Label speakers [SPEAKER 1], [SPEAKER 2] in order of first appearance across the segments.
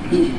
[SPEAKER 1] السلام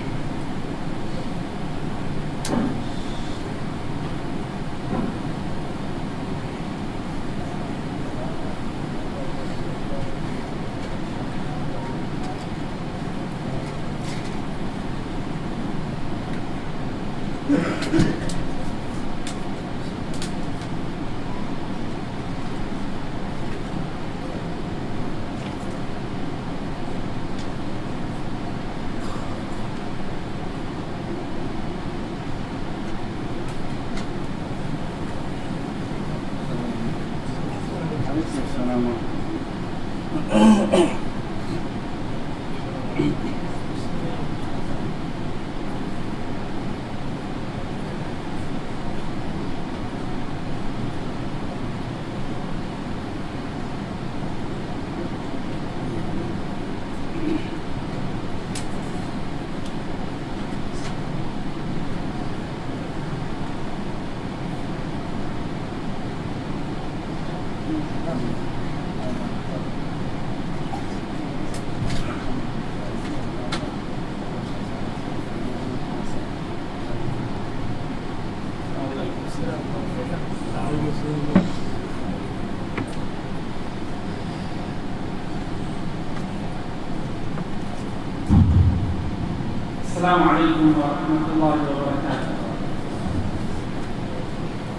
[SPEAKER 1] عليكم ورحمة الله وبركاته.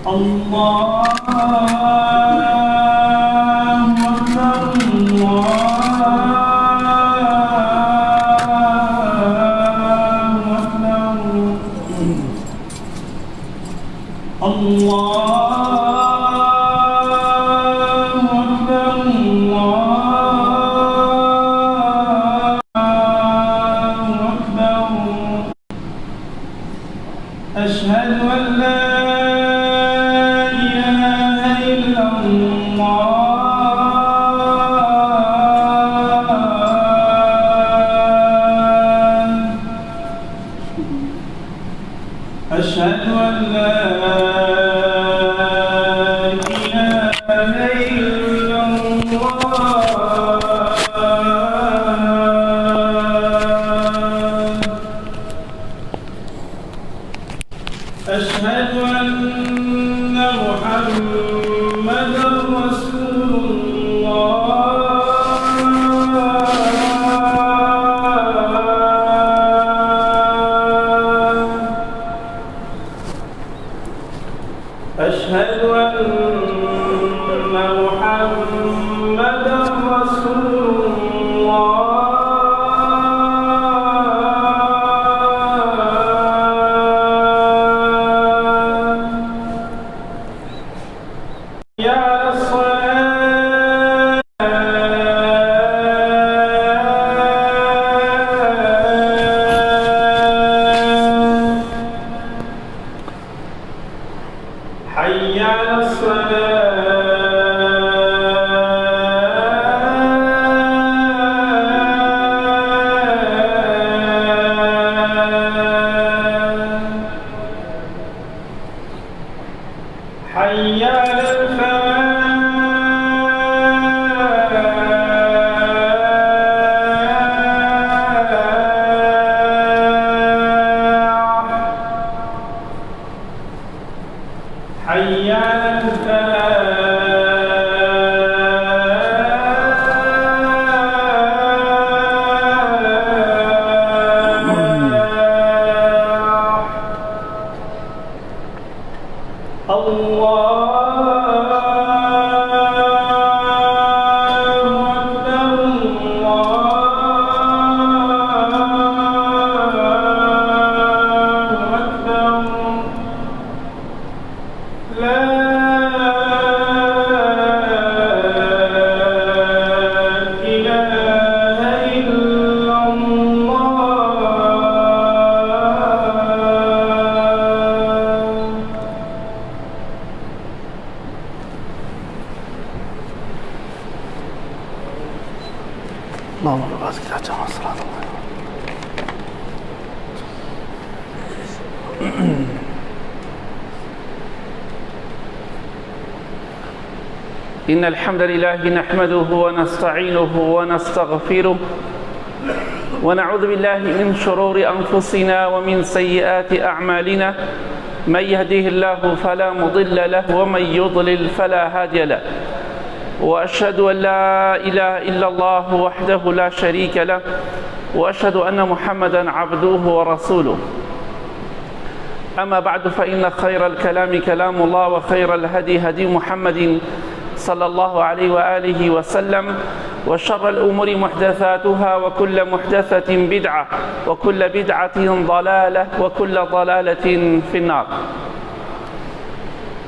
[SPEAKER 1] الله أشهد أن لا إله إلا الله أشهد أن لا إله إلا الله أشهد أن محمدًا رسول الله أشهد أن محمدًا رسول الله حي على الصلاة حي على حي على اللهم بارك فيك على الصلاة. إن الحمد لله نحمده ونستعينه ونستغفره
[SPEAKER 2] ونعوذ بالله من شرور أنفسنا ومن سيئات أعمالنا من يهديه الله فلا مضل له ومن يضلل فلا هادي له وأشهد أن لا إله إلا الله وحده لا شريك له وأشهد أن محمدا عبده ورسوله. أما بعد فإن خير الكلام كلام الله وخير الهدي هدي محمد صلى الله عليه وآله وسلم وشر الأمور محدثاتها وكل محدثة بدعة وكل بدعة ضلالة وكل ضلالة في النار.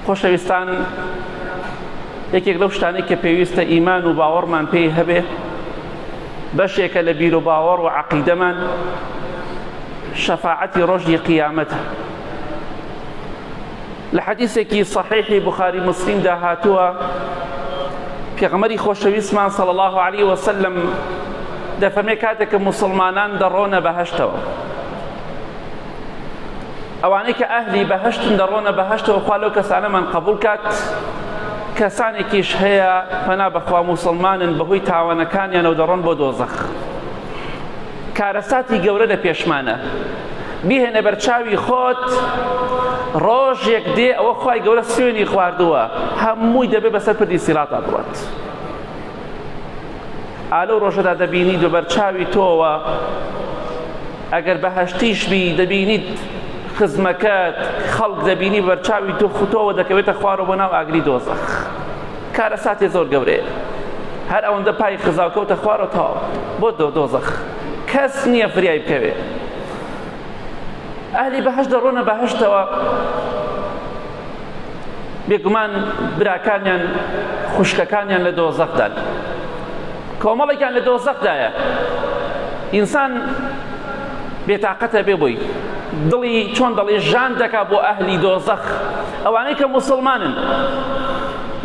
[SPEAKER 2] خۆشەویستان، یەکێک لەو شتانەی کە پێویستە ئیمان و باوەڕمان پێی هەبێ بەشێکە لە بیر و باوەڕ و عەقیدەمان شەفاعەتی ڕۆژی قیامەتە. لە حەدیثێکی صحیحی بخاری مسلمدا هاتووە پێغەمبەری خۆشەویستمان صلی الله عليه وسلم دەفەرمێ کاتێک کە موسڵمانان دەڕۆنە بەهەشتەوە، ئەوانەی کە ئەهلی بەهەشتن دەڕۆنە بەهەشتەوە، خوا لەو کەسانەمان قبول کات. کەسانێکیش هەیە پەنا بەخوا موسڵمانن بەهۆی تاوانەکانیانەوە دەڕۆن بۆ دۆزەخ. کارەساتی گەورە لە پێشمانە، بیهێنە بەرچاوی خۆت، ڕۆژێک دێ ئەوە خوای گەورە سوێنی خواردووە هەمووی دەبێ بەسەر پردی سیراتا بڕات. ئالەو ڕۆژەدا دەبینیت بە بەرچاوی تۆوە، ئەگەر بەهەشتیش بی دەبینیت خزمەکەت خەڵک دەبینی بەرچاوی تۆ خوتۆوە دەکەوێتە خوارەوە بۆ ناو ئاگری دۆزەخ. کارەساتێ زۆر گەورەیە، هەر ئەوەندە پای خزاوکەوتە خوارەوە تەواو بۆ دۆزەخ، کەس نییە فریای بکەوێ. ئەهلی بەهەشت دەڕۆنە بەهەشتەوە، بێگومان براکانیان خوشکەکانیان لە دۆزەخدان، کۆمەڵێکیان لە دۆزەخدایە. ئینسان بێتاقەتە بێ بووی دڵی چۆن دەڵێ ژان دەکا بۆ ئەهلی دۆزەخ، ئەوانەی کە موسڵمانن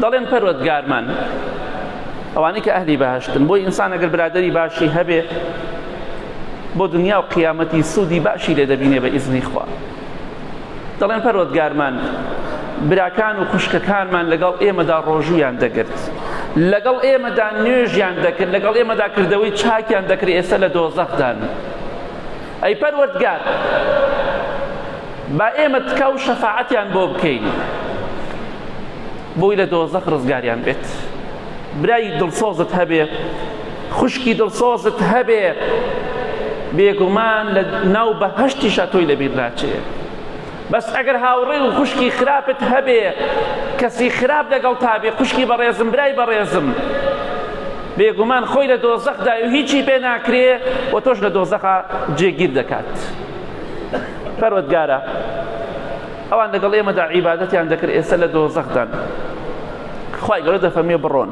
[SPEAKER 2] دەڵێن پەروەردگارمان، ئەوانەی کە ئەهلی بەهەشتن. بۆی ئینسان ئەگەر برادەری باشی هەبێ بۆ دنیا و قیامەتی سوودی باشی لێ دەبینێ بە ئیزنی خوا. دەڵێن پەروەردگارمان براکان و خوشکەکانمان لەگەڵ ئێمەدا ڕۆژوویان دەگرت، لەگەڵ ئێمەدا نوێژیان دەکرد، لەگەڵ ئێمەدا کردەوەی چاکیان دەکرد، ئێستا لە دۆزەخدان. ئەی پەروەردگار، با ئێمە تکا و شەفاعەتیان بۆ بکەین بۆی لە دۆزەخ ڕزگاریان بێت. برای دڵسۆزت هەبێ، خوشکی دڵسۆزت هەبێ، بێگومان لە ناو بەهەشتیشە تۆی لەبیر ناچێ. بەس ئەگەر هاوڕێ و خوشکی خراپت هەبێ، کەسی خراپ لەگەڵ تا بێ، خوشکی بەڕێزم، برای بەڕێزم، بێگومان خۆی لە دۆزەخدا و هیچی پێ ناکرێ و تۆش لە دۆزەخا جێگیر دەکات. پەروەردگارە، ئەوان لەگەڵ ئێمەدا عیبادەتیان دەکرد، ئێستا لە دۆزەخدان. خوای گەورە دەفەرمێ بڕۆن.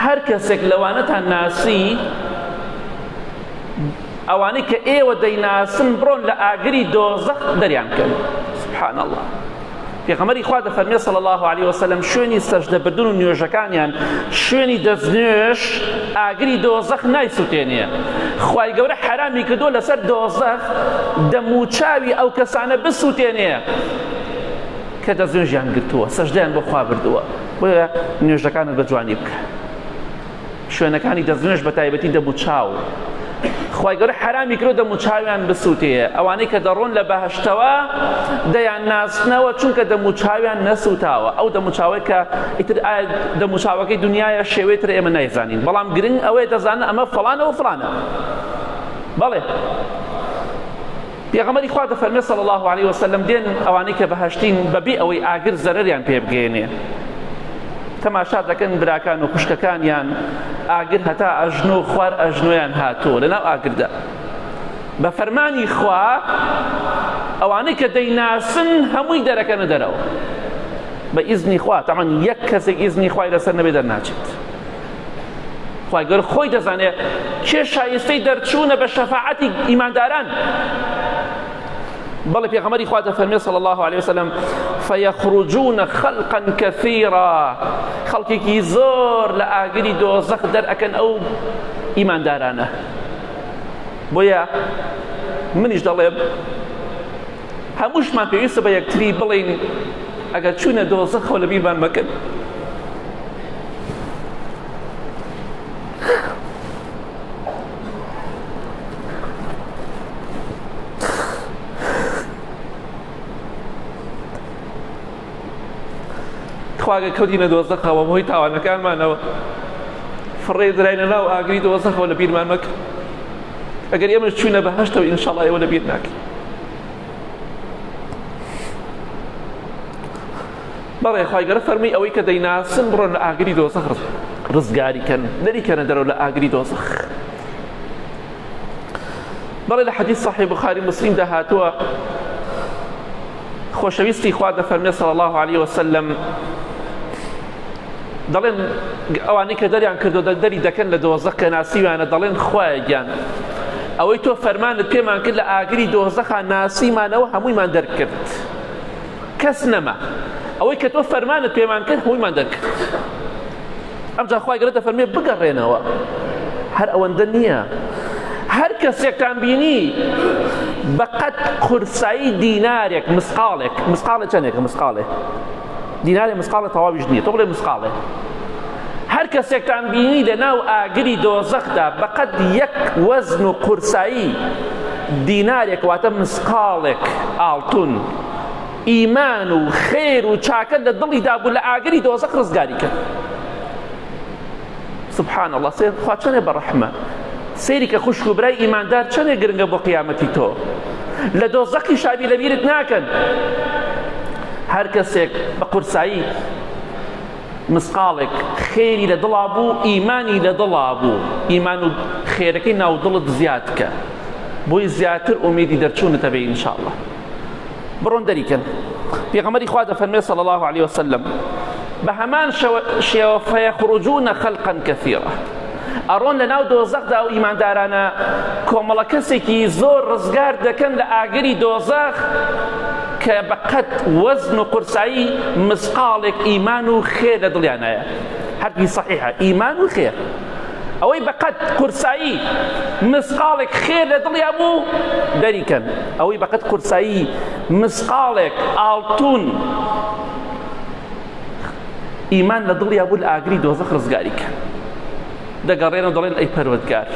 [SPEAKER 2] هەر کەسێک لەوانەتان ناسی، ئەوانەی کە ئێوە دەیناسن، بڕۆن لە ئاگری دۆزەخ دەریان بکەن. سبحان الله. پێغەمبەری خوا دەفەرمێ صلی الله عليه وسلم شوێنی سەجدەبردن و نوێژەکانیان، شوێنی دەستنوێژ ئاگری دۆزەخ نایسووتێنێ. خوای گەورە حرامی کردووە لەسەر دۆزەخ دەموچاوی ئەو کەسانە بسووتێنێ کە دەستنوێژیان گرتووە، سەجدەیان بۆ خوا بردووە. بۆیە نوێژەکانت بە جوانی بکە، شوێنەکانی دەستنوێژ بە تایبەتی دەموچاو خوای گەورە حرامی کردووە دەموچاویان بسووتێ. ئەوانەی کە دەڕۆن لە بەهەشتەوە دەیان ناسنەوە چونکە دەموچاویان نەسووتاوە. ئەو دەموچاوەی کە ئیتر ئایا دەموچاوەکەی دنیاە شێوەیەتر ئێمە نایزانین، بەڵام گرنگ ئەوەیە دەزانن ئەمە فڵانە و فڵانە. بەڵێ پێغەمبەری خوا دەفەرمێ صلی الله عليه وسلم دێن ئەوانەی کە بەهەشتین بەبێ ئەوەی ئاگر زەرەریان پێ بگەێنێ، تەماشا دەکەن براکان و خوشکەکانیان، ئاگر هەتا ئەژنۆ و خوار ئەژنۆیان هاتووە لەناو ئاگردا. بە فەرمانی خوا ئەوانەی کە دەیناسن هەمووی دەرەکەنە دەرەوە بە ئیزنی خوا. تەمان یەک کەسێک ئیزنی خوای لەسەر نەبێ دەرناچێت. خوای گەورە خۆی دەزانێت کێ شایستەی دەرچوونە بە شەفاعەتی ئیمانداران. بەڵێ پێغەمبەری خوا دەفەرمێ صلی الله عليه وسلم فيخرجون خلقا كثيرا، خەڵکێکی زۆر لە ئاگری دۆزەخ دەرئەکەن ئەو ئیماندارانە. بۆیە منیش دەڵێم هەمووشمان پێویستە بە یەکتری بڵین ئەگەر چوونە دۆزەخەوە لە بیرمان مەکەن. خواگە کەوتینە دۆزەخەوە بۆی تاوانەکانمانەوە فڕێ دراینە ناو ئاگری دۆزەخەوە لە بیرمان مەکە ئەگەر ئێمەش چوونە بەهەشتەوە ئینشاڵڵا ئێوە لە بیر ناکەین. بەڵێ خوای گەورە فەرمی ئەوەی کە دەیناسن بڕۆن لە ئاگری دۆزەخ ڕزگاریکەن نەریکەنە دەرەوە لە ئاگری دۆزەخ. بەڵێ لە حەدیث صحیح بوخاری مسلم داهاتووە خۆشەویستی خوا دەفەرمێ صلی الله عليه وسلم دەڵێن ئەوانەی کە دەریان کردو دەری دەکەن لە دۆزەخ کە ناسیوانە دەڵێن خوایە گیان ئەوەی تۆ فەرمانت پێمان کرد لە ئاگری دۆزەخا ناسیمانەوە هەموویمان دەرکرد کەس نەما ئەوەی کە تۆ فەرمانت پێمان کرد هەموویمان دەرکرد. ئەمجا خوای گەورە دەفەرمێ بگەڕێنەوە هەر ئەوەندە نییە هەر کەسێکتان بینی بەقەد قورسایی دینارێک مسقاڵێ چەندێکە مسقاڵێ دینارێ مسقاڵە تەواویش نییە تۆ بڵێ مسقاڵێ هەر کەسێکتان بینی لە ناو ئاگری دۆزەخدا بەقەد یەک وەزن و قورسایی دینارێک واتە مسقاڵێک ئاڵتون ئیمان و خێر و چاکە لە دڵی دابوو لە ئاگری دۆزەخ ڕزگاری کرد. سبحان الله خوا چەندێ بەڕەحمە سەیری کە خوشک و برای ئیماندار چەندێ گرنگە بۆ قیامەتی تۆ لە دۆزەخی شابی لەبیرت ناکەن. هەر کەسێک بە قورسایی مسقاڵێک خێری لە دڵا بوو ئیمانی لە دڵا بوو ئیمان و خێرەکەی ناو دڵت زیاد کە بۆی زیاتر ئومێدی دەرچوونتە بێ ئینشاءالله. بڕۆن دەریکەن پێغەمبەری خوا دەفەرمێ صلی الله عليه وسلم بە هەمان شێوە فەیەخڕوجونە خەلقەن کەثیرە ئەڕۆن لە ناو دۆزەخدا و ئیماندارانە کۆمەڵە کەسێکی زۆر ڕزگار دەکەن لە ئاگری دۆزەخ کە بەقەد وەزن و قورسایی مسقاڵێک ئیمان و خێر لە دڵیانایە. هەرگی صحیحە ئیمان و خێر ئەوەی بەقەد قورسایی مسقاڵێک خێر لە دڵیا بوو دەریکەن ئەوەی بەقەد قورسایی مسقاڵێک ئاڵتون ئیمان لە دڵیا بوو لە ئاگری دۆزەخ ڕزگاری کە دەگەڕێنەوە دەڵێن ئەی پەروەردگار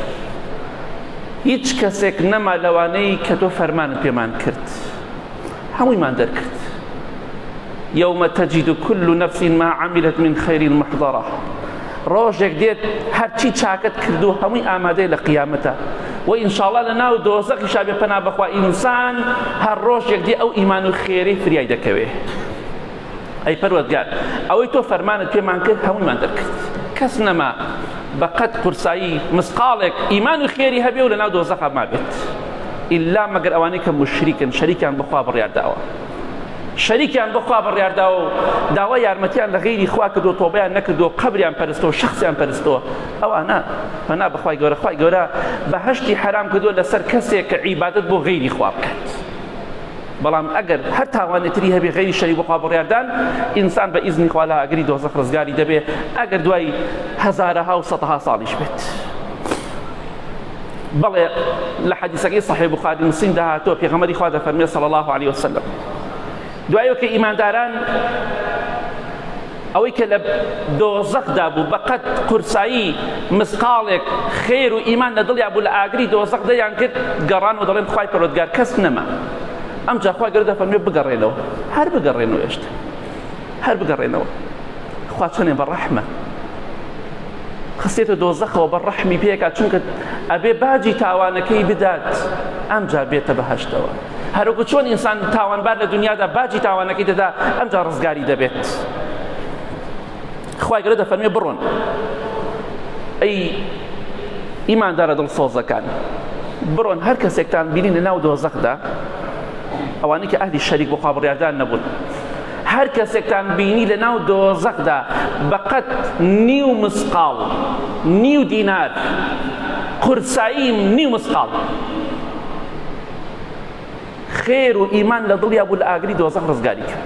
[SPEAKER 2] هیچ کەسێک نەما لەوانەی کە تۆ فەرمانت پێمان کرد هەموویمان دەرکرد. یەومە تەجید كل نەفس ما عملت من خەیر محضرة ڕۆژێک دێت هەرچی چاکت کردو هەمووی ئامادەی لە قیامەتە و ئینشاءالله لە ناو دۆزەخی شابێ پەنا بەخوا ئینسان هەر ڕۆژێک دێ ئەو ئیمان و خێری فریای دەکەوێ. ئەی پەروەردگار ئەوەی تۆ فەرمانت پێمان کرد هەموویمان دەرکرد کەس نەما بەقەد قورسایی مسقاڵێک ئیمان و خێری هەبێ و لە ناو دۆزەخا مابێت ئیلا مەگەر ئەوانەی کە موشریکن شەریکیان بەخوا بڕیارداوە شەریکیان بەخوا بڕیارداوە و داوای یارمەتیان لە غەیری خوا کردو تۆبەیان نەکردو قەبریان پەرستەوە شەخسیان پەرستەوە ئەوانە پەنا بەخوای گەورە خوای گەورە بەهەشتی حرام کردووە لەسەر کەسێک کە عیبادەت بۆ غەیری خوا بکات. بەڵام ئەگەر هەر تاوانێتری هەبێ غەیری شەریک بەخوا بڕیاردان ئینسان بە ئیزنی خوا لە ئاگری دۆزەخ ڕزگاری دەبێ ئەگەر دوای هەزارەها و سەدها ساڵیش بێت. بەڵێ لە حەدیثەکەی صحیح بوخاری مسلم داهاتوە پێغەمبەری خوا دەفەرمێ صلی الله عليه وسلم دوایەوە کە ئیمانداران ئەوەی کە لە دۆزەخدا بوو بەقەد قورسایی مسقاڵێک خێر و ئیمان لە دڵیا بوو لە ئاگری دۆزەخ دەیان کرد گەڕان و دەڵێن خوای پەروەردگار کەس نەما. ئەمجا خوای گەورە دەفەرمێ بگەڕێنەوە هەر بگەڕێنەوە ئێشتا هەر بگەڕێنەوە خوا چەندێ بەڕەحمە خستێتە دۆزەخەوە بەڕەحمی پێکات چونکە ئەبێ باجی تاوانەکەی بدات ئەمجا بێتە بەهەشتەوە. هەروەکو چۆن ئینسان تاوانبار لە دنیادا باجی تاوانەکەی دەدا ئەمجا ڕزگاری دەبێت. خوای گەورە دەفەرمێ بڕۆن ئەی ئیماندارە دڵسۆزەکان بڕۆن هەر کەسێکتان بینین لە ناو دۆزەخدا ئەوانەی کە ئەهلی شەریک بۆ خوا بڕیاردان نەبوون هەر کەسێکتان بینی لە ناو دۆزەخدا بەقەد نیو مسقاڵ نیو دینار قورسایی نیو مسقاڵ خێر و ئیمان لە دڵیا بوو لە ئاگری دۆزەخ ڕزگاری کرد.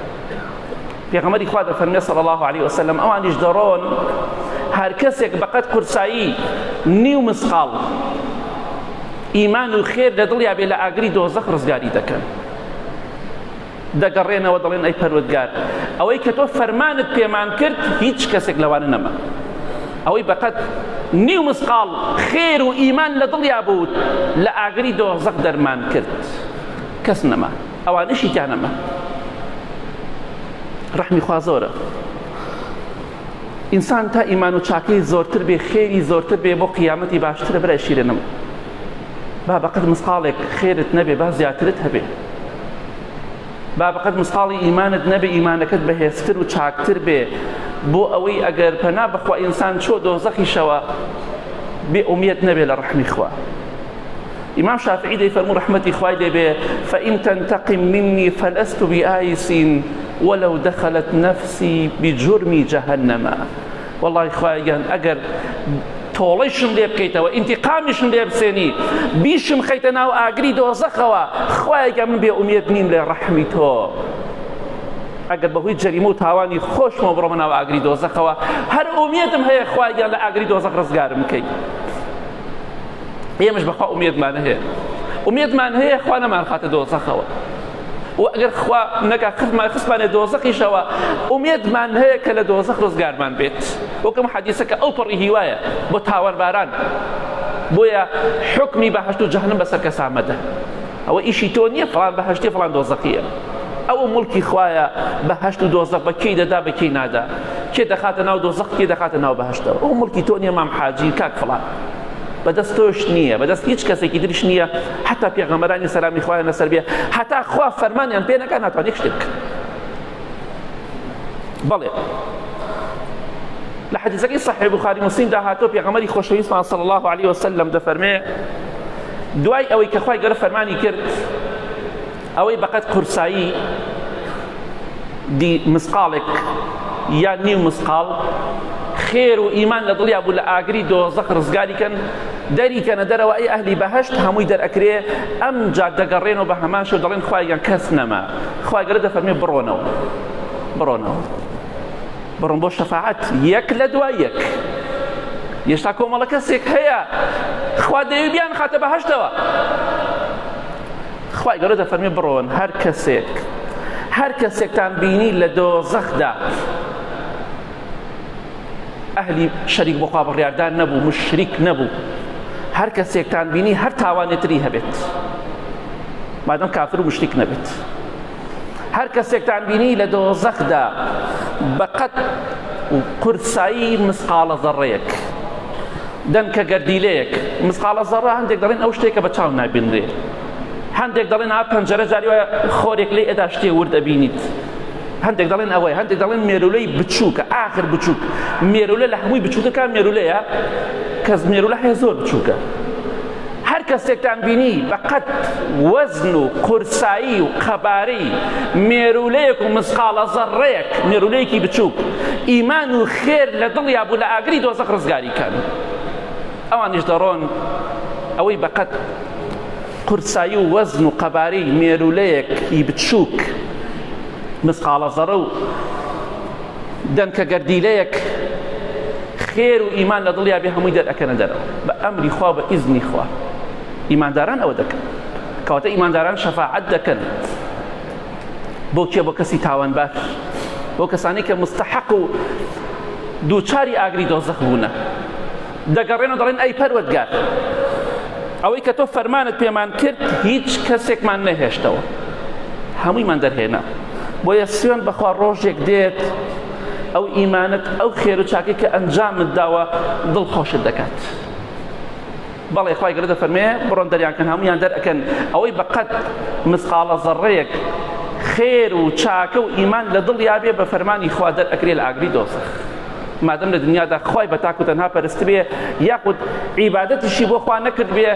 [SPEAKER 2] پێغەمبەری خوا دەفەرمێ صلی الله عليه وسلم ئەوانیش دەڕۆن هەر کەسێک بەقەد قورسایی نیو مسقاڵ ئیمان و خێر لە دڵیا بێ لە ئاگری دۆزەخ ڕزگاری دەکەن. دەگەڕێنەوە دەڵێن ئەی پەروەردگار ئەوەی کە تۆ فەرمانت پێمان کرد هیچ کەسێک لەوانە نەما ئەوەی بەقەد نیو مسقاڵ خێر و ئیمان لە دڵیا بوو لە ئاگری دۆزەخ دەرمان کرد کەس نەما ئەوانەشی تیان نەما. ڕەحمی خوا زۆرە ئینسان تا ئیمان و چاکەی زۆرتر بێ خێری زۆرتر بێ بۆ قیامەتی باشترە برای شیرینم با بەقەت مسقالێک خێرت نەبێ با زیاترت هەبێ با بەقەت مسقاڵی ئیمانت نەبێ ئیمانەکەت بەهێزتر و چاکتر بێ بۆ ئەوەی ئەگەر پەنا بخوا ئینسان چۆ دۆزەخیشەوە بێ ئومێد نەبێ لە ڕەحمی خوا. إمام شافعي دي فرمو رحمتي خواي دي بي فإن تنتقم مني فلست بآيس ولو دخلت نفسي بجرم جهنم. والله خواي أجر تۆڵەیشم لێ بکەیتەوە ئینتیقامیشم لێ بسێنی بیشم خەیتە ناو ئاگری دۆزەخەوە خوایەکە من بێ ئومێد نیم لێ ڕەحمی تۆ ئەگەر بەهۆی جەریمە و تاوانی خۆشمەوە بڕۆمە ناو ئاگری دۆزەخەوە هەر ئومێدم هەیە خوایە لە ئاگری دۆزەخ ڕزگارم بکەی. ئێمەش بەخوا ئومێدمان هەیە ئومێدمان هەیە خوا نەمان خاتە دۆزەخەوە و ئەگەر خوا نەکا خستمانێ دۆزەخیشەوە ئومێدمان هەیە کە لە دۆزەخ ڕزگارمان بێت. وەکەم حەدیسەکە ئەو پڕی هیوایە بۆ تاوانباران بۆیە حکمی بەهەشت و جەهەنەم بەسەر کەسا مەدە ئەوە ئیشی تۆ نییە فڵان بەهەشتی فڵان دۆزەخیە ئەوە مڵکی خوایە بەهەشت و دۆزەخ بە کێی دەدا بە کێی نادا کێ دەخاتە ناو دۆزەخ کێ دەخاتە ناو بەهەشتەوە ئەو مڵکی تۆ نییە مام حاجی کاک فڵان بەدەست تۆش نییە بەدەست هیچ کەسێکی دریش نییە حتا پێغەمبەرانی سەلامی خوایان لەسەر بێ حتا خوا فەرمانیان پێ نەکات ناتوانێت شتێک بکەن. بەڵێ لە حەدیثەکەی صحیح بوخاری موسلیم هاتۆ پێغەمبەری خۆشەویستمان صلی الله علیه وسلم دەفەرمێ دوای ئەوەی کە خوای گەورە فەرمانی کرد ئەوەی بەقەت قورسایی دی مسقالێک یا نیو مسقال خێر و ئیمان لە دڵیا بوو لە ئاگری دۆزەخ ڕزگاریکەن دەریکەنە دەرەوە ئەی ئەهلی بەهەشت هەمووی دەرئەکرێ ئەم جا دەگەڕێنەوە بە هەمان شێو دەڵێن خوایان کەس نەما خوای گەورە دەفەرمێ بڕۆن بۆ شەفاعەت یەک لە دوای یەک هێشتا کۆمەڵە کەسێک هەیە خوا دەیوێ بیان خاتە بەهەشتەوە خوای گەورە دەفەرمێ بڕۆن هەر کەسێکتان بینی لە دۆزەخدا ئەهلی شەریک بۆ خوا بڕیاردار نەبوو مشریک نەبوو هەر کەسێکتان بینی هەر تاوانێتری هەبێت مادەم کافر و مشریک نەبێت هەر کەسێکتان بینی لە دۆزەخدا بەقەت قورسایی مسقالە زەڕەیەک دەنکە گەردیلەیەک مسقالە زەڕە هەندێک دەڵێن ئەو شتێکە بە چاو نابینرێ هەندێک دەڵێن پەنجەرە جاری وایە خۆرێک لێ ئەدا شتێ ورد ئەبینیت هەندێک دەڵێن ئەوەی هەندێک دەڵێن مێرولەی بچووکە ئاخر بچووک مێرولە لە هەمووی بچووکەکان مێرولەیە کەس مێرولە هەیە زۆر بچووکە هەر کەسێکتان بینی بەقەت وەزن و قورسایی و قەبارەی مێرولەیەک و مسقالە زەڕەیەک مێرولەیەکی بچووک ئیمان و خێر لە دڵیا بوو لە ئاگری دۆزەخ ڕزگاریکەن ئەوانیش دەڕۆن ئەوەی بەقەت قورسایی و وەزن و قەبارەی مێرولەیەکی بچووک مسقالە زەڕە و دەنکە گەردیلەیەک خێر و ئیمان لە دڵیا بێ هەمووی دەرئەکەنە دەرەوە بە ئەمری خوا بە ئیزنی خوا ئیمانداران ئەوە دەکەن کەواتە ئیمانداران شەفاعەت دەکەن بۆ کێ بۆ کەسی تاوانبار بۆ کەسانی کە مستحق و دووچاری ئاگری دۆزەخ بوونە دەگەڕێنەوە دەڵێن ئەی پەروەردگار ئەوەی کە تۆ فەرمانت پێمان کرد هیچ کەسێکمان نەهێشتەوە هەموویمان دەرهێنا بۆیە سوێن بەخوا ڕۆژێک دێت ئەو ئیمانت ئەو خێر و چاکی کە ئەنجامت داوە دڵخۆشت دەکات بەڵێ خوای گەورە دەفەرمێ بڕۆن دەریانکەن هەموویان دەرئەکەن ئەوەی بەقەت مسقالە زەڕەیەک خێر و چاکە و ئیمان لە دڵیا بێ بە فەرمانی خوا دەرئەکرێ لە ئاگری دۆزەخ مادەم لە دنیادا خوای بە تاک و تەنها پەرست بێ یاخود عیبادەتیشی بۆ خوا نەکرد بێ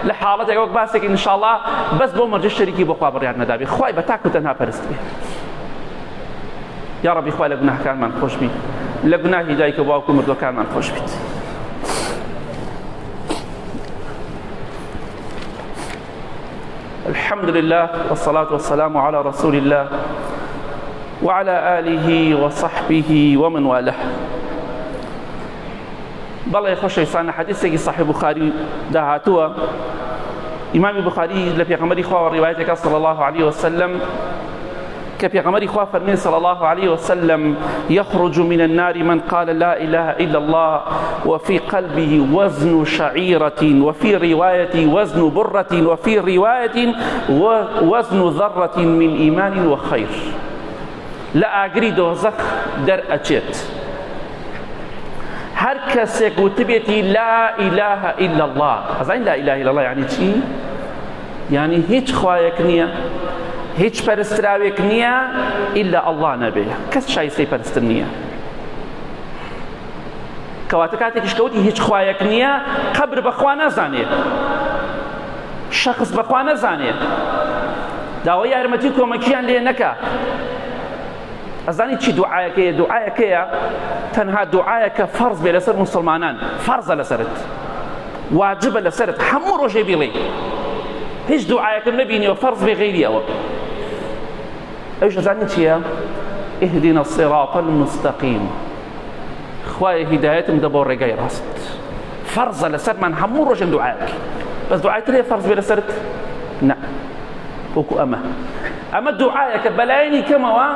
[SPEAKER 2] لە حاڵەتێک وەک باسێک ئینشاءڵڵا بەس بۆ مەرجە شەریکی بۆ خوا بڕیار نەدا بێ خوای بە تاک و تەنها پەرست بێ یا ربی خوای لە گوناهەکانمان خۆش بیت لە گوناهی دایک و باوک و مردوەکانمان خۆش بیت الحمد لله والصلاة والسلام على رسول الله وعلى آله وصحبه ومن والاه بەڵێ خۆشەویستان حەدیثێکی صحیح بوخاری داهاتووە ئیمامی بوخاری لە پێغەمبەری خوا ڕیوایەتێکە صلی الله عليه وسلم کە پێغەمبەری خوا فەرمێ صلی الله عليه وسلم يخرج من النار من قال لا إله إلا الله وفي قلبه وزن شعيرة وفي رواية وزن برة وفي رواية وزن ذرة من إيمان وخير لە ئاگری دۆزەخ دەرئەچێت هەر کەسێک وتبێتی لا إله إلا الله. ئەزانین لا إله إلا الله یعنی چی؟ یعنی هیچ خوایەک نییە، هیچ پەرستراوێک نییە ئیلا ئەڵڵا نەبێ، کەس شایستەی پەرستن نییە. کەواتە کاتێکیش کەوتی هیچ خوایەک نییە، قەبر بەخوا نەزانێت، شەخص بەخوا نەزانێت، داوای یارمەتی کۆمەکییان لێ نەکا. ئەزانی چی دوعایەکەیە؟ دوعایەکەیە تەنها دوعایەکە فەرز بێ لەسەر موسڵمانان، فەرزە لەسەرت، واجبە لەسەرت، هەموو ڕۆژێ بڵێ. هیچ دوعایەکەم نەبینیەوە فەرز بێ غەیری ئەوە. ئەوش ئەزانی چییە؟ اهدنا الصراط المستقيم. خوایە هیدایەتم دە بۆ ڕێگای ڕاست. فەرزە لەسەرمان هەموو ڕۆژێم دوعایەک. بەس دوعایتر هەیە فەرز بێ لەسەرت؟ نە، وەکو ئەمە دوعایەکە بەلایەنی کەمەوە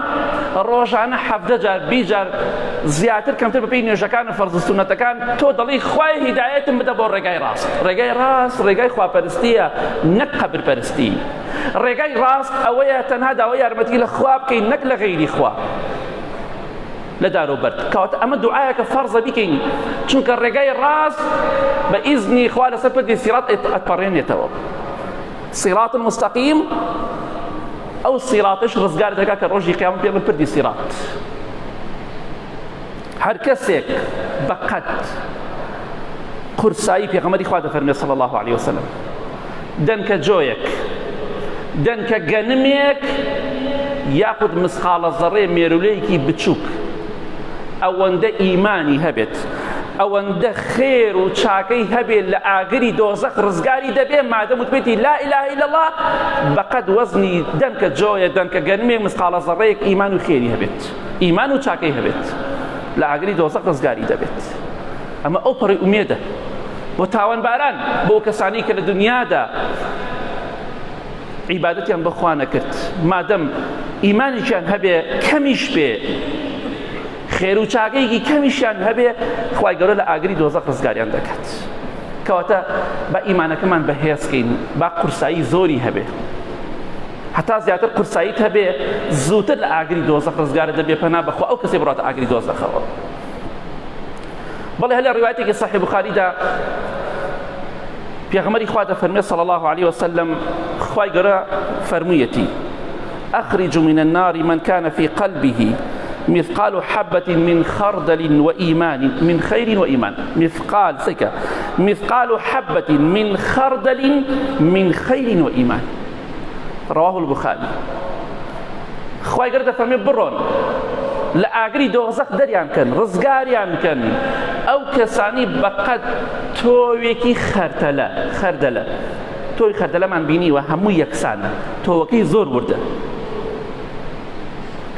[SPEAKER 2] ڕۆژانە 17 جار 20 جار زیاتر کەمتر بەپێی نوێژەکان و فەرز و سونەتەکان تۆ دەڵی خوای هیدایەتم بدە بۆ ڕێگای ڕاست. ڕێگای ڕاست ڕێگای خواپەرستیە، نەک قەبرپەرستی. ڕێگای ڕاست ئەوەیە تەنها داوای یارمەتی لە خوا بکەین، نەک لە غەیری خوا لە داروبەرد. کەواتە ئەمە دوعایەکە فەرزە بیکەین، چونکە ڕێگای ڕاست بە ئیزنی خوا لەسەر پردی سیرات ئەتپەڕێنێتەوە. سیرات مستەقیم، ئەو سیراتش ڕزگار دەکات کە ڕۆژی قیامەت پێ بڵێن پردی سیرات. هەر کەسێک بەقەد قورسایی پێغەمبەری خوا دەفەرمێت صلی الله عليه وسلم، دەنکە جۆیەک، دەنکە گەنمێک یاخود مسقالە زەڕێ مێرولەیەکی بچووک، ئەوەندە ئیمانی هەبێت، ئەوەندە خێر و چاکەی هەبێت لە ئاگری دۆزەخ ڕزگاری دەبێت مادەم وتبێتی لا إله إلا الله، بەقەد وەزنی دەنکە جۆیە، دەنکە گەنمێک، مسقالە زەڕەیەک ئیمان و خێری هەبێت، ئیمان و چاکەی هەبێت، لە ئاگری دۆزەخ ڕزگاری دەبێت. ئەمە ئەو پەڕی ئومێدە بۆ تاوانباران، بۆ کەسانی کە لە دنیادا عیبادەتیان بەخوا نەکرد، مادەم ئیمانیشیان هەبێ کەمیش بێ، خێر و چاکەیەکی کەمیشیان هەبێ، خوای گەورە لە ئاگری دۆزەخ ڕزگاریان دەکات. کەواتە با ئیمانەکەمان بەهێزکەین، با قورسایی زۆری هەبێ، هەتا زیاتر قورساییت هەبێ، زووتر لە ئاگری دۆزەخ ڕزگارە دەبێ. پەنا بەخوا ئەو کەسێ بڕاتە ئاگری دۆزەخەوە. بەڵێ هەر لە ڕیوایەتێکی صحیح بوخاریدا پێغەمبەری خوا دەفەرمێت صلی الله عليه وسلم، خوای گەورە فەرموویەتی: أخرج من النار من كان في قلبه مثقال حبة من خردل وإيمان من خير وإيمان. مثقال حبة من خردل من خير وإيمان. رواه البخاري. خوای گەورە دەفەرمێت بڕۆن لە ئاگری دۆزەخ دەریان کەن، ڕزگاریان کەن ئەو کەسانی بەقەد تۆوێکی خەردەلە. تۆی خەردەلەمان بینیوە هەموو یەکسانە، تۆوەکەی زۆر وردە.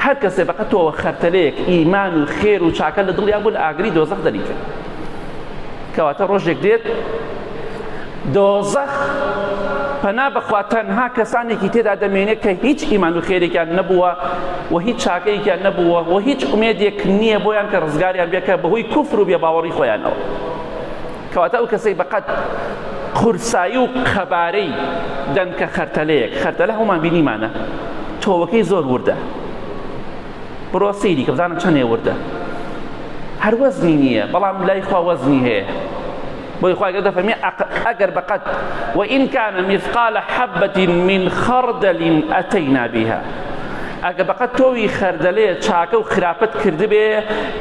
[SPEAKER 2] هەر کەسێ بەقەد تۆوە خەرتەلەیەک ئیمان و خێر و چاکە لە دڵیان بوو لە ئاگری دۆزەخ دەریکەن. کەواتە ڕۆژێک دێت دۆزەخ پەنا بەخوا تەنها کەسانێکی تێدا دەمێنێت کە هیچ ئیمان و خێرێکیان نەبووە و هیچ چاکەیەکیان نەبووە و هیچ ئومێدێک نییە بۆیان کە ڕزگاریان بێکە بەهۆی کوفر و بێباوەڕی خۆیانەوە. کەواتە ئەو کەسەی بەقەد قورسایی و قەبارەی دەنکە خەرتەلەیەک، خەرتەلە هەمومان بینیمانە، تۆوەکەی زۆر وردە، بڕۆ سەیری کە بزانم چەندێ وردە، هەر وەزنی نییە، بەڵام لای خوا وەزنی هەیە. بۆی خوای گەورە دەفەرمێ ئەگەر بەقەد وإن كان مثقال حبة من خردل أتينا بها، ئەگەر بەقەد تۆوی خەردەلەیە چاکە و خراپەت کردبێ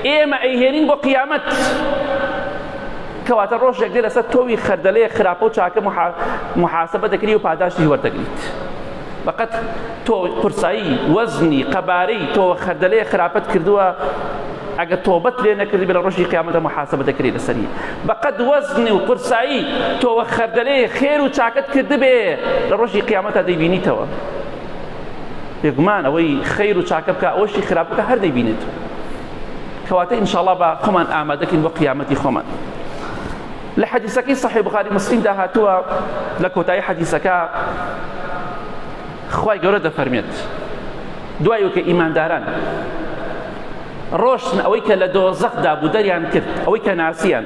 [SPEAKER 2] ئێمە ئەیهێنین بۆ قیامەت. کەواتە ڕۆژێک دێ لەسەر تۆوی خەردەلەیە خراپە و چاکە محاسبە دەکری و پاداشتی وەردەگریت. بەقەد تۆ قورسایی وەزنی قەبارەی تۆوە خەردەلەیە خراپەت کردووە، ئەگە تۆبەت لێ نەکردی بێ لە ڕۆژی قیامەتە محاسبە دەکرێ لەسەری. بەقەد وەزنی و قورسایی تۆوە خەردەلەیە خێر و چاکەت کردبێ لە ڕۆژی قیامەتە دەیبینیتەوە. بێگومان ئەوەی خەیر و چاکە بکە ئەوەشی خراپ بکە هەر دەیبینێت. کەواتە ئینشاءڵڵا بە خۆمان ئامادەکەین بۆ قیامەتی خۆمان. لە حەدیثەکەی صحیح بوخاری مسلمدا هاتووە لە کۆتایی حەدیثەکە خوای گەورە دەفەرمێت دوای وەکە ئیمانداران ڕۆشتن ئەوەی کە لە دۆزەخدا بوو دەریان کرد، ئەوەی کە ناسیان،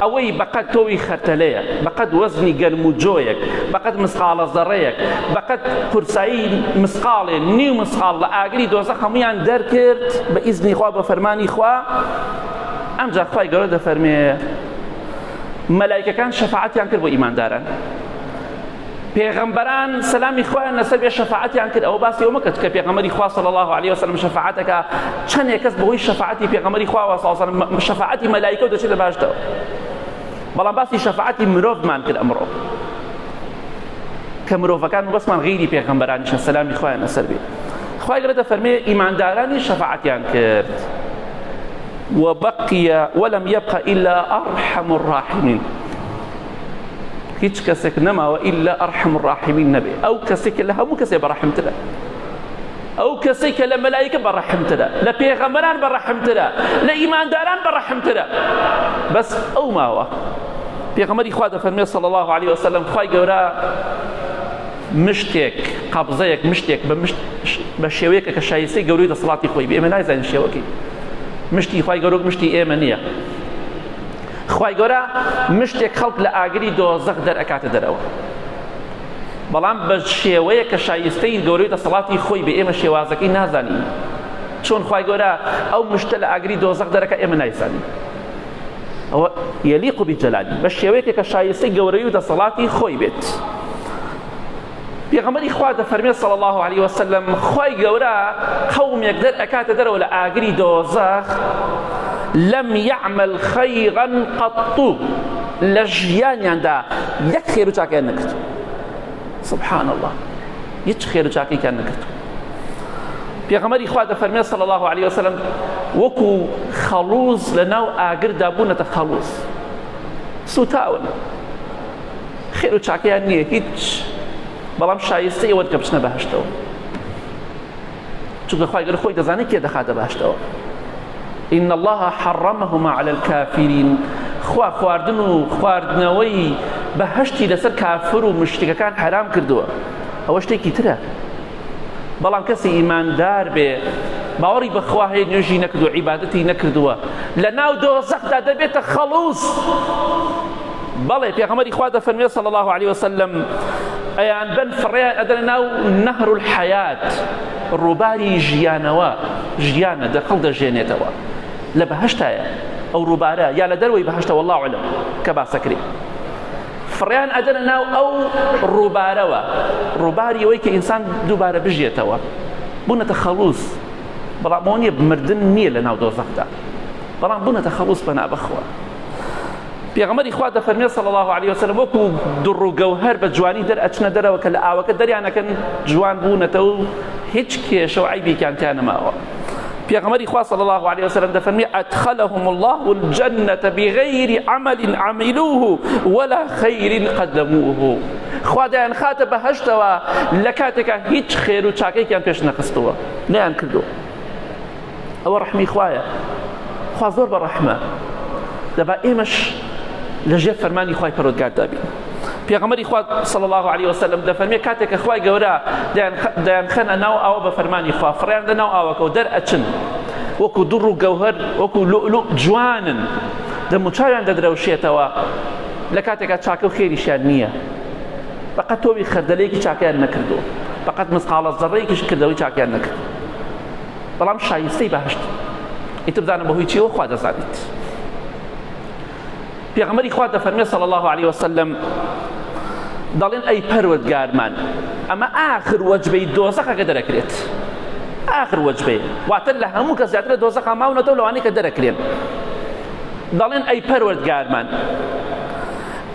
[SPEAKER 2] ئەوەی بەقەد تۆوی خەرتەلەیە، بەقەد وەزنی گەرم و جۆیەک، بەقەد مسقالە زەڕەیەک، بەقەد قورسایی مسقاڵێ نیو مسقاڵ لە ئاگری دۆزەخ هەمویان دەرکرد بە ئیزنی خوا بە فەرمانی خوا. ئەمجا خوای گەورە دەفەرمێ مەلایکەکان شەفاعەتیان کرد بۆ ئیمانداران، پێغەمبەران سەلامی خوایان لەسەر بێ شەفاعەتیان کرد. ئەوە باسی ئەوە مەکرد کە پێغەمبەری خوا صلی الله علیه وسلم شەفاعەتەکە چەندێک کەس بەهۆی شەفاعەتی پێغەمبەری خوا صلی الله علیه وسلم شەفاعەتی مەلایکە و دەچێتە باشتەوە. بەڵام باسی شەفاعەتی مرۆڤمان کرد ئەمڕۆ کە مرۆڤەکان بەسمان غەیری پێغەمبەرانیشە سەلامی خوایان لەسەر بێ. خوای گەورە دەفەرمێ ئیماندارانی شەفاعەتیان کرد وبقي ولم يبق إلا أرحم الراحمين. هیچ کەسێک نەماوە ئیلا ئەرحەم الراحمین نەبێ، ئەو کەسێک لە هەموو کەسێ بەڕەحمترە، ئەو کەسێک لە مەلایکە بەڕەحمترە، لە پێغەمبەران بەڕەحمترە، لە ئیمانداران بەڕەحمترە، بەس ئەو ماوە. پێغەمبەری خوا دەفەرمێ صلی الله علیه وسلم خوای گەورە مشتێک قەبزەیەک مشتێک بە شێوەیەکە کە شایستەی گەورەی دەسەڵاتی خۆی بێ، ئێمە نایزانین شێوەکەی مشتی خوای گەورە مشتی ئێمە نییە. خوای گەورە مشتێک خەڵک لە ئاگری دۆزەخ دەرئەکاتە دەرەوە، بەڵام بە شێوەیە کە شایستەی گەورەی دەسەڵاتی خۆی بێ، ئێمە شێوازەکەی نازانین. چۆن خوای گەورە ئەو مشتە لە ئاگری دۆزەخ دەرەکە ئێمە نایزانین. ئەوە یەلیق بجەلالی، بە شێوەیەکە کە شایستەی گەورەی و دەسەڵاتی خۆی بێت. پێغەمبەری خوا دەفەرمێ صلی الله علیه وسلم خوای گەورە قەومێک دەرئەکاتە دەرەوە لە ئاگری دۆزەخ لم يعمل خيرا قط، لە ژیانیاندا یەک خێر و چاکیان نەکرد. سبحان الله، هیچ خێر و چاکێکیان نەکرد. پێغەمبەری خوا دەفەرمێ صلی الله علیه وسلم وەکو خەڵوز لە ناو ئاگردا بوونەتە خەڵوز، سوتاون، خێر و چاکیان نییە هیچ، بەڵام شایستەی ئەوە کە بچنە بەهەشتەوە، چونکە خوای گەورە خۆی دەزانێت کێ دەخاتە بەهەشتەوە. إن الله حرمهما على الكافرين. خوا خواردن و خواردنەوەی بەهەشتی لەسەر کافر و مشتێکەکان حرام کردووە، ئەوە شتێکی ترە. بەڵام کەسی ئیماندار بێ باوەڕی بەخوا هەیە، نوێژی نەکردووە، عیبادەتی نەکردووە، لە ناو دۆزەخدا دەبێتە خەڵوز. بەڵێ پێغەمبەری خوا دەفەرمێ صلی الله علیه وسلم ئەیان بن فڕێیان ئەدەنە ناو نەهر الحەیات، ڕووباری ژیانەوە، ژیانە دەخەڵ دەژێنێتەوە لە بەهەشتایە ئەو ڕووبارە، یا لە دەروەی بەهەشتە والله ئەعلەم کە باسەکرێ. فڕیان ئەدەنە ناو ئەو ڕووبارەوە، ڕووباری ئەوەی کە ئینسان دووبارە بژێتەوە، بوونەتە خەڵوز. بەڵام ئەوە نییە مردن نییە لە ناو دۆزەخدا، بەڵام بوونەتە خەڵوز بەنابەخوا. پێغەمبەری خوا دەفەرمێ صلی الله علیه وسلم وەکو دوڕ و گەوهەر بە جوانی دەرئەچنە دەرەوە کە لە ئاوەکە دەریانەکەن جوان بوونەتەوە و هیچ کێشە و عیبێکیان تیان نەماوە. پێغەمبەری خوا صلی الله علیه وسلم دەفەرمێ أدخلهم الله الجنة بغير عمل عملوه ولا خير قدموه. خوا دەیان خاتە بەهەشتەوە لە کاتێکە هیچ خێر و چاکێکیان پێش نەخستووە، نەیان کردووە. ئەوە ڕەحمی خوایە، خوا زۆر بەڕەحمە. دەبا ئێمەش لەژێر فەرمانی خوای پەروەردگار دابین. پێغەمبەری خوا صلی الله علیه وسلم دەفەرمێ کاتێک کە خوای گەورە دەیان خەنە ناو ئاوە بە فەرمانی خوا، فڕیان لە ناو ئاوەکە و دەرئەچن وەکو دوڕ و گەوهەر، وەکو لؤلؤ جوانن، دەموچاویان دەدرەوشێتەوە لە کاتێکە چاکە و خێریشیان نییە، فقط تۆبی خەردەلەیەکی چاکیان نەکردووە، فقط مسقالە زەڕەیەکیش کردەوەی چاکیان نەکرد، بەڵام شایستەی بەهەشت. ئیتر بدانە بەهۆی چیەوە خوا دەزانێت. پێغەمبەری خوا دەفەرمێ صلی الله علیه وسلم دەڵێن ئەی پەروەردگارمان ئەمە ئاخر وەجبەی دۆزەخەکە دەرەکرێت، ئاخر وەجبەیە، واتە لە هەموو کەس زیاتر لە دۆزەخا ماونەتەوە لەوانەی کە دەرەکرێن. دەڵێن ئەی پەروەردگارمان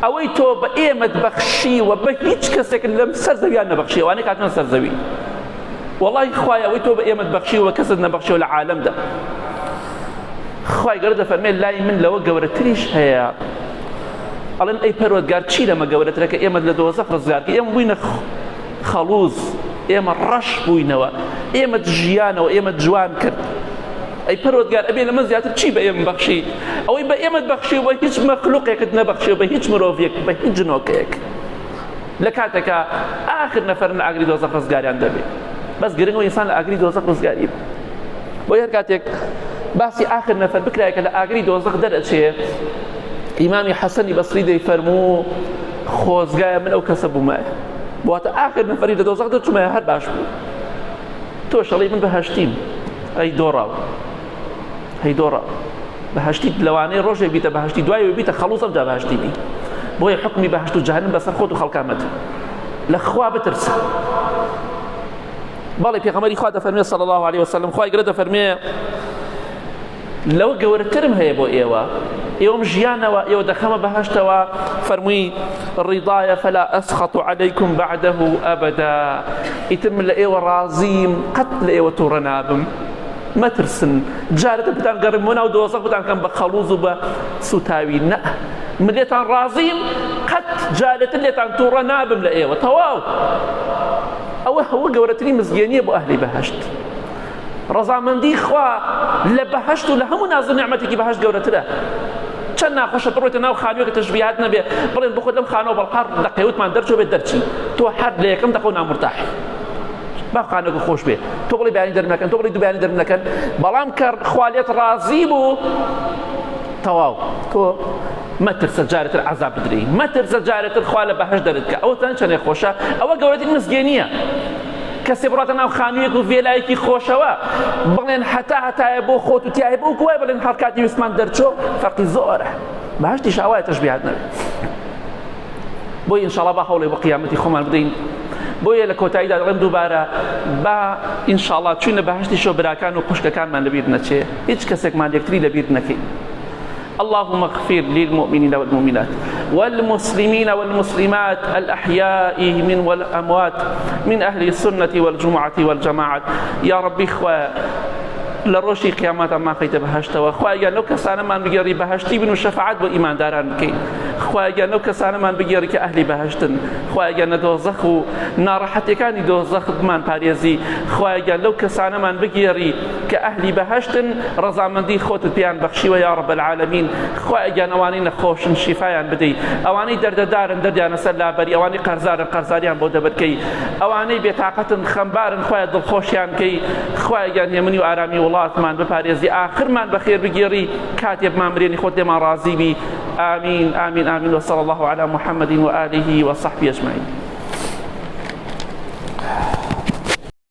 [SPEAKER 2] ئەوەی تۆ بە ئێمەت بەخشیوە بە هیچ کەسێک لەم سەر زەویان نەبەخشیوە، ئەوانەی کاتونە سەر زەوی، وەڵڵاهی خوایە ئەوەی تۆ بە ئێمەت بەخشیوە کەست نەبەخشیوە لە عالەمدا. خوای گەورە دەفەرمێ لای من لەوە گەورەتریش هەیە. ئەڵێن ئەی پەروەردگار چی لەمە گەورەترە کە ئێمە لە دۆزەخ ڕزگار کە ئێمە بووینە خەڵوز، ئێمە ڕەش بووینەوە، ئێمە ژیانەوە، ئێمە جوان کرد. ئەی پەروەردگار ئەبێ لە من زیاتر چی بە ئێمە بەخشی؟ ئەوەی بە ئێمەت بەخشی و بە هیچ مەخلوقێکت نەبەخشی و بە هیچ مرۆڤێک، بە هیچ جنۆکەیەک. لە کاتێکە ئاخر نەفەر لە ئاگری دۆزەخ ڕزگاریان دەبێت، بەس گرنگەوە ئینسان لە ئاگری دۆزەخ ڕزگاری بێت. بۆ هەر کاتێک باسی آخر نفر بکرایە کە لە ئاگری دۆزەخ دەرئەچێ، ئیمامی حەسەنی بەسری دەیفەرموو خۆزگایە من ئەو کەسە بوومایە، بواتە آخر نفەری لە دۆزەخ دەچوومایە هەر باش بوو. تۆش ئەڵێی من بەهەشتیم، ئەی دۆڕاو، ئەی دۆڕاو، بەهشتی لەوانەیە ڕۆژێ بیتە بەهشتی دوای بیتە خەڵوس ئەمجا بەهشتی بی بۆیە حکمی بەهشت و جەهەنەم بەسەر خۆت و خەڵکامەت لە خوا بترسە بەڵێ پێغەمبەری خوا دەفەرمێ صلی الله عليه وسلم خوای گەورە دەفەرمێ لەوە گەورەترم هەیە بۆ ئێوە ئێوەم ژیانەوە ئێوە دەخەمە بەهشتەوە فەرمووی ڕیضایە فەلا ئەسخەط عەلەیکم بەعدەه ئەبەدا ئیتر من لە ئێوە ڕازیم قەت لە ئێوە تووڕە نابم مەترسن جارێتە بتان گەڕم بۆ ناو دۆزەخ بتان کەم بە خەڵوز و بە سوتاوی نە من لێتان ڕازیم قەت جارێتر لێتان تووڕە نابم لە ئێوە تەواو ئەوە هەوە گەورەترین مزگەێنیە بۆ ئەهلی بەهشت ڕەزامەندی خوا لە بەهشت و لە هەموو ناز و نیعمەتێکی بەهشت گەورەترە چەند ناخۆشە بڕۆیتە ناو خانوویەکە تەشبیهات نەبێ بڵێن بخۆت لەم خانەوە بەڵقار دەقەیوتمان دەرچۆ بێت دەرچی تۆ هەر لە یەکەم دەقە و نامرتاحی با خانەکە خۆش بێت تۆ بڵێ بیانی دەرم نەکەن تۆ بڵێ دوو بیانی دەرم نەکەن بەڵام کە خوالێت ڕازی بوو تەواو تۆ مەترسە جارێتر عەزاب بدرێی مەترسە جارێتر خوا لە بەهشت دەرت کە ئەوە چەندێ خۆشە ئەوە گەورەترین مزگەێنیە کەسێ بڕاتە ناو خانوویەک و ڤێلایەکی خۆشەوە بڵێن هەتایە بۆ خۆت و تیایە بۆ کوای بڵێن هەر کاتی ویسمان دەرچۆ فەرقی زۆرە بەهشتیش ئاوایە تەشبیهات نەبێت بۆیە ئینشاڵڵا با هەوڵێ بە قیامەتی خۆمان بدەین بۆیە لە کۆتاییدا دەڵێم دووبارە با ئینشاڵڵا چوینە بەهشتیشەوە براکان و خوشکەکانمان لەبیر نەچێ هیچ کەسێکمان یەکتری لەبیر نەکەین اللهم اغفر للمؤمنين والمؤمنات والمسلمين والمسلمات الأحياء من والأموات من أهل السنة والجمعة والجماعة يا ربي إخوة لروشي قيامات ما خيت بهشت وخوايا لو كسانا من بيجري بهشتي بنو شفاعت بإيمان داران كي خوايا لو كسانا من بيجري كأهل بهشتن خوايا ندوزخ نار حتى كان دوزخ من باريزي خوايا لو كسانا من بيجري كأهل بهشتن رضا من دي خوت بيان بخشي ويا رب العالمين خوايا نوانين خوش شفايا بدي أواني دار درديان سلا بري أواني قرزاريان بود بركي أواني بطاقة خمبار خوايا دل خوشيان كي خوايا يمني وآرامي وڵاتمان بپارێزی ئاخرمان بەخێر بگێڕی کاتێک مامرێنی خۆت لێمان ڕازی بی ئامین ئامین ئامین وصلى الله على محمد وآله وصحبه أجمعين